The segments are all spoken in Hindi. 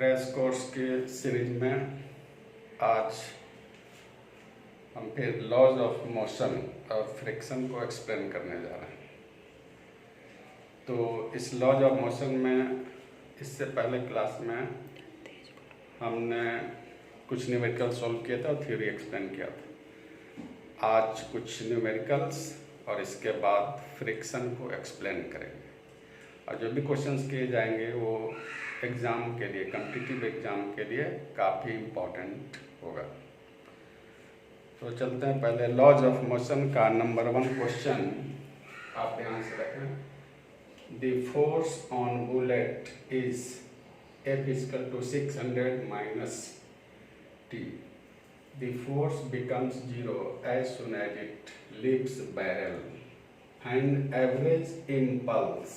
क्रैश कोर्स के सीरीज में आज हम फिर लॉज ऑफ मोशन और फ्रिक्शन को एक्सप्लेन करने जा रहे हैं। तो इस लॉज ऑफ मोशन में इससे पहले क्लास में हमने कुछ न्यूमेरिकल सॉल्व किया था और थ्योरी एक्सप्लेन किया था। आज कुछ न्यूमेरिकल्स और इसके बाद फ्रिक्शन को एक्सप्लेन करेंगे और जो भी क्वेश्चंस किए जाएंगे वो एग्ज़ाम के लिए, कॉम्पिटिटिव एग्ज़ाम के लिए काफ़ी इम्पोर्टेंट होगा। तो चलते हैं पहले लॉज ऑफ मोशन का नंबर 1 क्वेश्चन आप ध्यान से रखें। The force on bullet is F = 600 minus T. The force becomes 0 as soon as it leaves barrel and average impulse.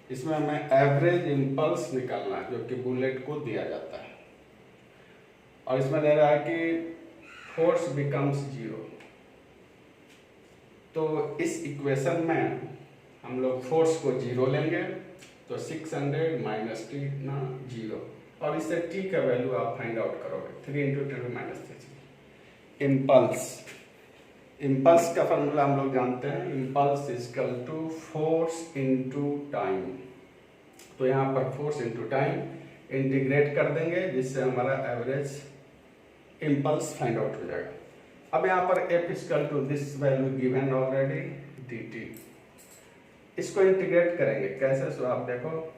इसमें हमें एवरेज इम्पल्स निकालना है जो कि बुलेट को दिया जाता है और इसमें दे रहा है कि फोर्स बिकम्स 0। तो इस इक्वेशन में हम लोग फोर्स को 0 लेंगे तो 600 माइनस टी ना 0 और इससे टी का वैल्यू आप फाइंड आउट करोगे 3 × 10⁻³ इम्पल्स का फॉर्मूला हम लोग जानते हैं। Impulse = force into time. तो यहाँ पर फोर्स इनटू टाइम इंटीग्रेट कर देंगे जिससे हमारा एवरेज इम्पल्स फाइंड आउट हो जाएगा। अब यहाँ पर F = this value given already dt। इसको इंटीग्रेट करेंगे कैसे, सो आप देखो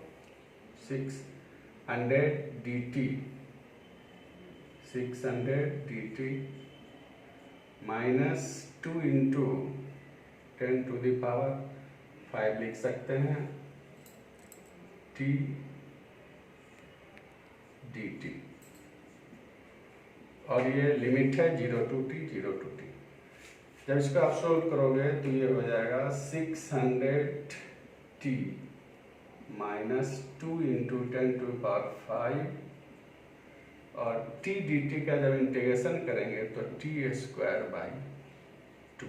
600 dt माइनस 2 × 10⁵ लिख सकते हैं t dt और ये लिमिट है 0 to t 0 to t। जब इसको आप सोल्व करोगे तो ये हो जाएगा 600t माइनस 2 × 10⁵ और t dt का जब इंटीग्रेशन करेंगे तो t² 2।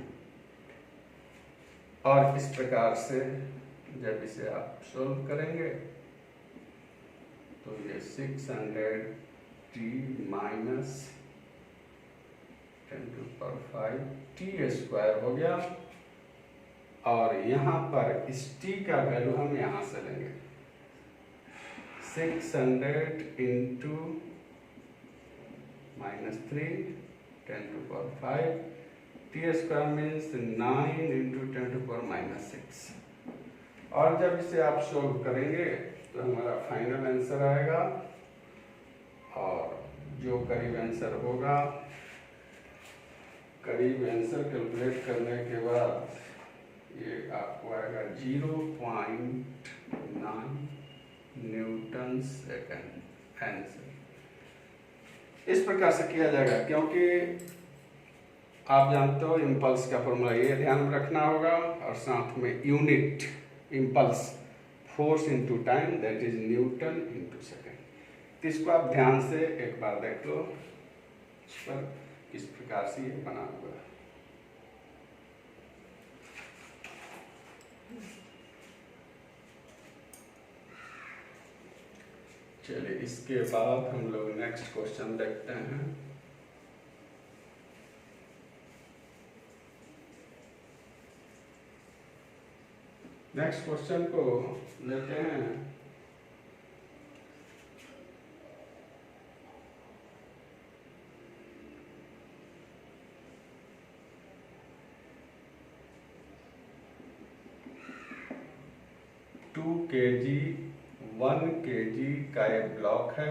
और इस प्रकार से जब इसे आप सोल्व करेंगे तो ये 600t माइनस 10⁵ t² हो गया और यहाँ पर इस t का वैल्यू हम यहाँ से लेंगे 600 × -3 10⁵ t² मीन्स 9 × 10⁻⁶ और जब इसे आप सोल्व करेंगे तो हमारा फाइनल आंसर आएगा और जो करीब आंसर होगा, करीब आंसर कैलकुलेट करने के बाद ये आपको आएगा 0.9 न्यूटन सेकेंड आंसर। इस प्रकार से किया जाएगा क्योंकि आप जानते हो इम्पल्स का फॉर्मूला ये ध्यान में रखना होगा और साथ में unit impulse force into time that is Newton into second. तो इसको आप ध्यान से एक बार देख लो इस पर किस प्रकार से ये बना हुआ है। चलिए इसके बाद हम लोग नेक्स्ट क्वेश्चन देखते हैं। नेक्स्ट क्वेश्चन को लेते हैं। kg 1 kg का एक ब्लॉक है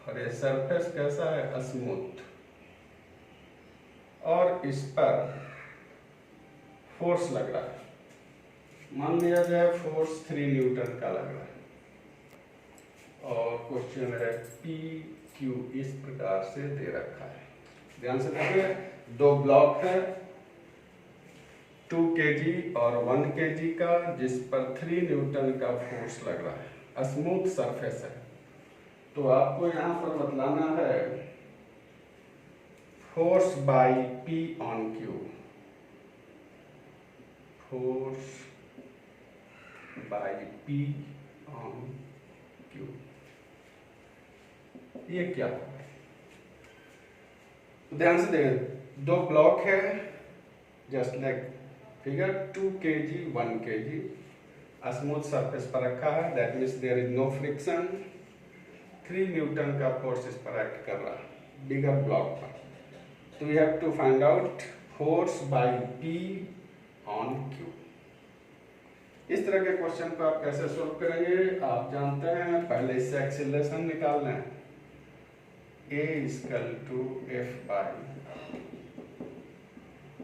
और ये सरफेस कैसा है, स्मूथ, और इस पर फोर्स लग रहा है। मान लिया जाए फोर्स 3 न्यूटन का लग रहा है और क्वेश्चन है PQ इस प्रकार से दे रखा है। ध्यान से देखिए, 2 ब्लॉक है 2 kg और 1 kg का जिस पर 3 न्यूटन का फोर्स लग रहा है, स्मूथ सरफेस है। तो आपको यहाँ पर बतलाना है force by P on Q, force by P on Q। ये क्या हो? ध्यान से देखें, दो ब्लॉक है just like figure 2 kg 1 kg smooth surface पर रखा है, that means there is no friction. 3 newton का फोर्स इस पर एक्ट कर रहा है बिगर ब्लॉक पर। तो we have to find out force by P on Q। इस तरह के क्वेश्चन को आप कैसे सोल्व करेंगे? आप जानते हैं, पहले इससे एक्सीलरेशन निकाल लें। A equal to F by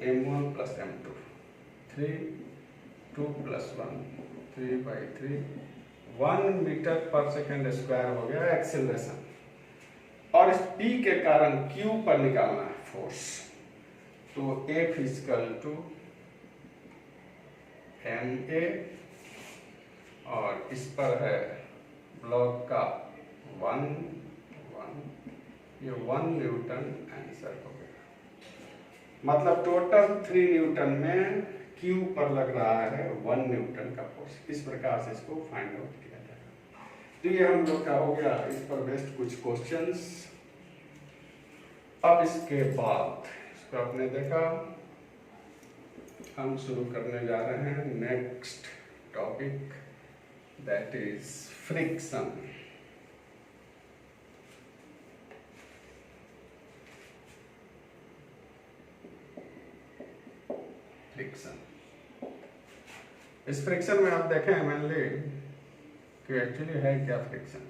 m1 plus m2, 3 2 plus 1 3 by 3 1 metre पर सेकेंड स्क्वायर हो गया एक्सीलरेशन। और इस P के कारण Q पर निकालना है फोर्स। तो F इक्वल टू ma और इस पर है ब्लॉक का 1 ये 1 न्यूटन आंसर हो गया। मतलब टोटल 3 न्यूटन में Q पर लग रहा है 1 न्यूटन का फोर्स। इस प्रकार से इसको फाइंड आउट किया जाएगा। तो ये हम लोग का हो गया इस पर बेस्ड कुछ क्वेश्चंस। अब इसके बाद इसको आपने देखा, हम शुरू करने जा रहे हैं next topic, that is friction. इस फ्रिक्शन में आप देखें मेनली कि एक्चुअली है क्या फ्रिक्शन।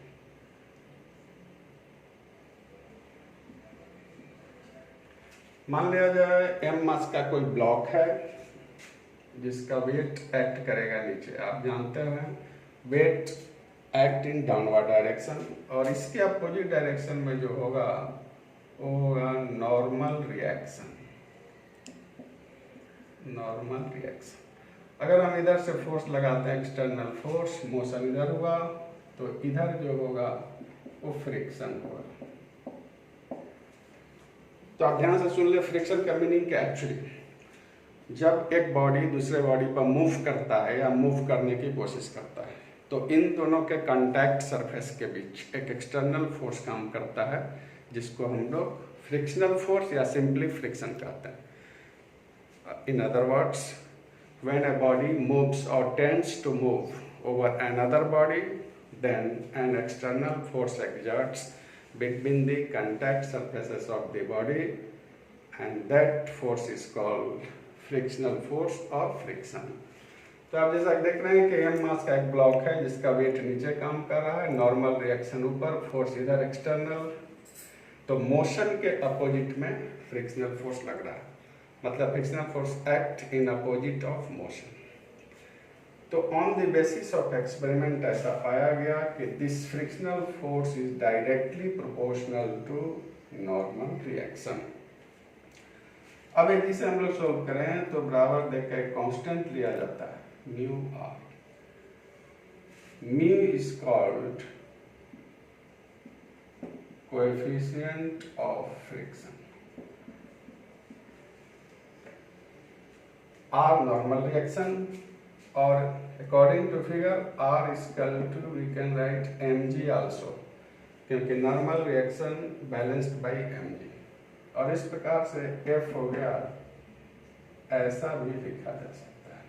मान लिया जाए m मास का कोई ब्लॉक है जिसका वेट एक्ट करेगा नीचे। आप जानते हैं weight act in downward direction, और इसके अपोजिट डायरेक्शन में जो होगा वो होगा नॉर्मल रिएक्शन। नॉर्मल रिएक्शन, अगर हम इधर से फोर्स लगाते हैं एक्सटर्नल फोर्स, मोशन इधर हुआ तो इधर जो होगा वो फ्रिक्शन होगा। तो आप ध्यान से सुन ले, फ्रिक्शन का मीनिंग क्या है एक्चुअली। जब एक बॉडी दूसरे बॉडी पर मूव करता है या मूव करने की कोशिश करता है तो इन दोनों के कांटेक्ट सरफेस के बीच एक एक्सटर्नल फोर्स काम करता है जिसको हम लोग फ्रिक्शनल फोर्स या सिंपली फ्रिक्शन कहते हैं। In other words, when a body moves or tends to move over another body, then an external force exerts between the contact surfaces of the body, and that force is called frictional force or friction. तो आप जैसा देख रहे हैं कि m मास का एक ब्लॉक है जिसका वेट नीचे काम कर रहा है, नॉर्मल रिएक्शन ऊपर, फोर्स इधर एक्सटर्नल। तो मोशन के अपोजिट में फ्रिक्शनल फोर्स लग रहा है, मतलब frictional force act in opposite of motion. तो on the basis of experiment ऐसा पाया गया कि this frictional force is directly proportional to normal reaction. अब यदि से हम लोग सोल्व करें तो बराबर देख कर कांस्टेंट लिया जाता है mu R. Mu is called coefficient of friction. R normal reaction, or according to figure R is equal to, we can write mg also, क्योंकि normal reaction balanced by mg। और इस प्रकार से F हो गया, ऐसा भी लिखा जा सकता है।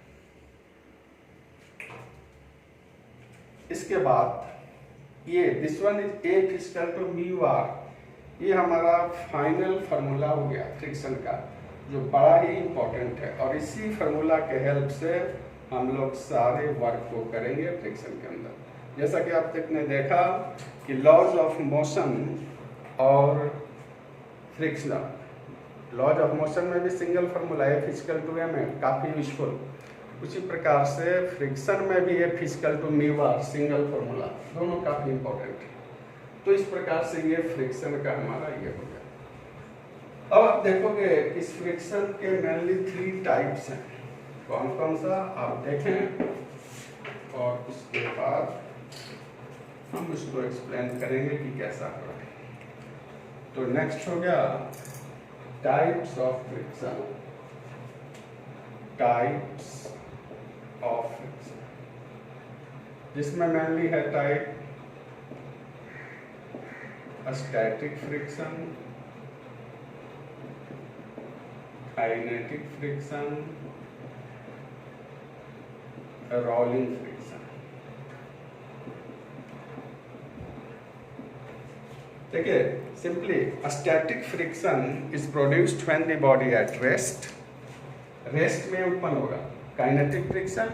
इसके बाद ये this one is F is equal to mu R. ये हमारा फाइनल फार्मूला हो गया फ्रिक्शन का, जो बड़ा ही इम्पोर्टेंट है, और इसी फार्मूला के हेल्प से हम लोग सारे वर्क को करेंगे फ्रिक्शन के अंदर। जैसा कि आप ने देखा कि लॉज ऑफ मोशन और फ्रिक्शनल, लॉज ऑफ मोशन में भी सिंगल फार्मूला है F इक्वल टू m है, काफ़ी यूजफुल। उसी प्रकार से फ्रिक्शन में भी F equal to mu R, single formula, दोनों काफ़ी इम्पोर्टेंट है। तो इस प्रकार से ये फ्रिक्शन का हमारा ये हो गया। अब आप देखोगे इस फ्रिक्शन के मेनली 3 टाइप्स हैं। कौन कौन सा आप देखें, और उसके बाद हम उसको एक्सप्लेन करेंगे कि कैसा हो रहा है। तो नेक्स्ट हो गया types of friction. Types of friction, जिसमें मेनली है type static friction, kinetic friction, rolling friction. देखिए simply static friction is produced when the body at rest, rest में उत्पन्न होगा। काइनेटिक फ्रिक्शन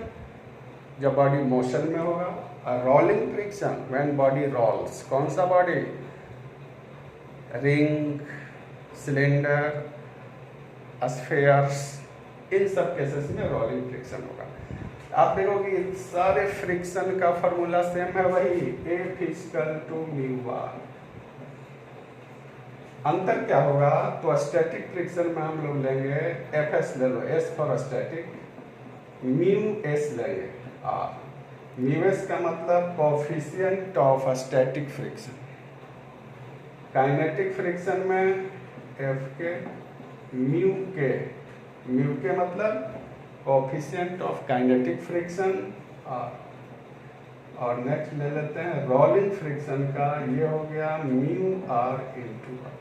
जब बॉडी मोशन में होगा, और rolling friction when body rolls. कौन सा बॉडी? रिंग, सिलेंडर, स्फीयर्स, इन सब केसेस में रोलिंग फ्रिक्शन होगा। आप देखोगे सारे फ्रिक्शन का फॉर्मूला सेम है, वही F equal to mu R. अंतर क्या होगा? तो स्टैटिक फ्रिक्शन में हम लोग लेंगे Fs, ले लो S for static, mu S लेंगे R। म्यू S का मतलब coefficient of static friction. Kinetic friction में F के, म्यू के मतलब coefficient of kinetic friction R। और नेक्स्ट ले लेते हैं रोलिंग फ्रिक्शन का, ये हो गया म्यू R इंटू R।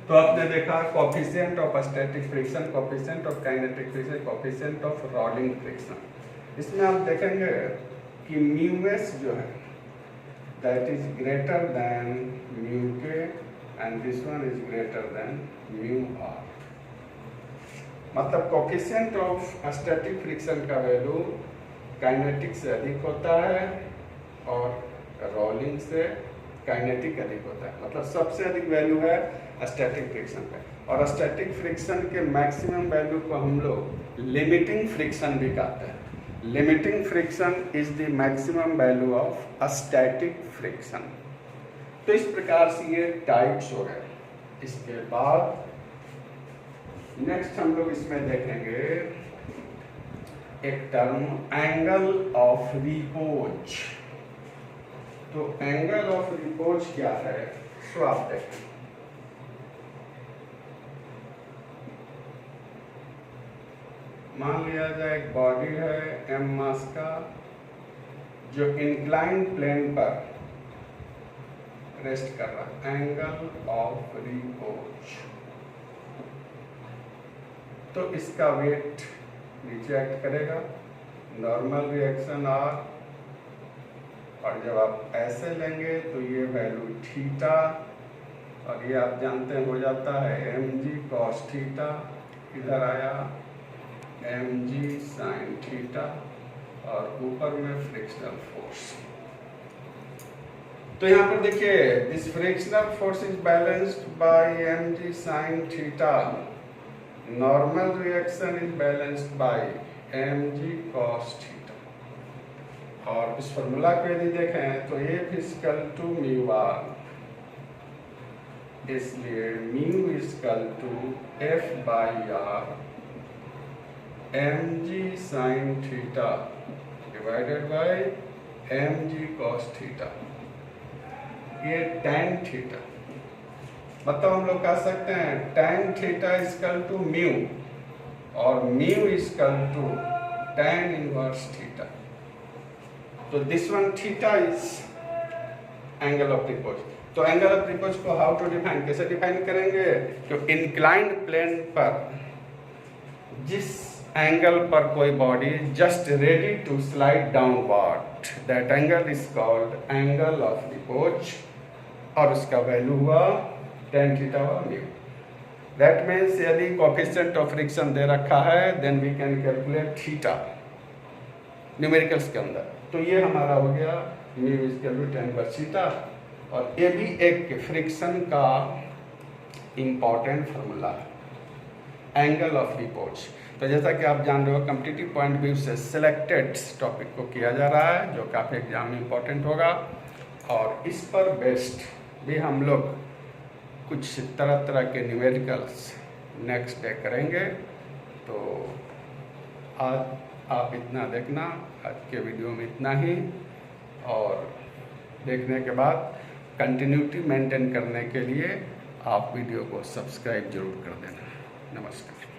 तो आपने देखा coefficient of static friction, coefficient of kinetic friction, coefficient of rolling friction. इसमें आप देखेंगे कि म्यू एस जो है that is greater than mu K and this one is greater than mu R. मतलब कोफिशिएंट ऑफ स्टैटिक फ्रिक्शन का वैल्यू काइनेटिक से अधिक होता है और रोलिंग से काइनेटिक अधिक होता है। मतलब सबसे अधिक वैल्यू है स्टैटिक फ्रिक्शन का, और स्टैटिक फ्रिक्शन के मैक्सिमम वैल्यू को हम लोग लिमिटिंग फ्रिक्शन भी कहते हैं। Limiting friction is the maximum value of static friction. तो इस प्रकार से ये टाइप्स हो गए। इसके बाद नेक्स्ट हम लोग इसमें देखेंगे एक टर्म एंगल ऑफ रिपोज। तो एंगल ऑफ रिपोज क्या है, सो आप देखें। मान लिया जाए एक बॉडी है m मास का, जो इंक्लाइन प्लेन पर रेस्ट कर रहा है, एंगल ऑफ रिपोज। तो इसका वेट नीचे एक्ट करेगा, नॉर्मल रिएक्शन R, और जब आप ऐसे लेंगे तो ये वैल्यू थीटा, और ये आप जानते हैं हो जाता है mg cos थीटा, इधर आया mg sin थीटा, और ऊपर में फ्रिक्शनल फोर्स। तो यहाँ पर देखिए this frictional force is balanced by mg sin theta, normal reaction is balanced by mg cos theta. और इस फॉर्मूला को यदि देखें तो F equal to mu R, इसलिए mu equal to F by R mg sin theta divided by mg cos theta. ये tan थीटा, मतलब हम लोग कह सकते हैं tan theta equal to mu, और mu equal to tan inverse theta. तो this one theta is angle of repose. तो एंगल ऑफ रिपोज को हाउ टू डिफाइन, कैसे डिफाइन करेंगे? तो इंक्लाइंड प्लेन पर जिस एंगल पर कोई body just ready to slide downward, that angle is called angle of repose, और उसका वैल्यू हुआ tan थीटा हुआ म्यू। दैट मीन्स यदि कोफिशिएंट ऑफ फ्रिक्शन दे रखा है then we can calculate theta numericals के अंदर। तो ये हमारा हो गया mu equal to tan inverse theta, और ये भी एक फ्रिक्शन का इंपॉर्टेंट फार्मूला है, एंगल ऑफ रिपोज। तो जैसा कि आप जान रहे हो कॉम्पिटिटिव पॉइंट व्यू से सिलेक्टेड टॉपिक को किया जा रहा है, जो काफ़ी एग्जाम में इंपॉर्टेंट होगा, और इस पर बेस्ड भी हम लोग कुछ तरह तरह के न्यूमेरिकल्स नेक्स्ट डे करेंगे। तो आज आप इतना देखना, आज के वीडियो में इतना ही, और देखने के बाद कंटिन्यूटी मेंटेन करने के लिए आप वीडियो को सब्सक्राइब जरूर कर देना। नमस्कार।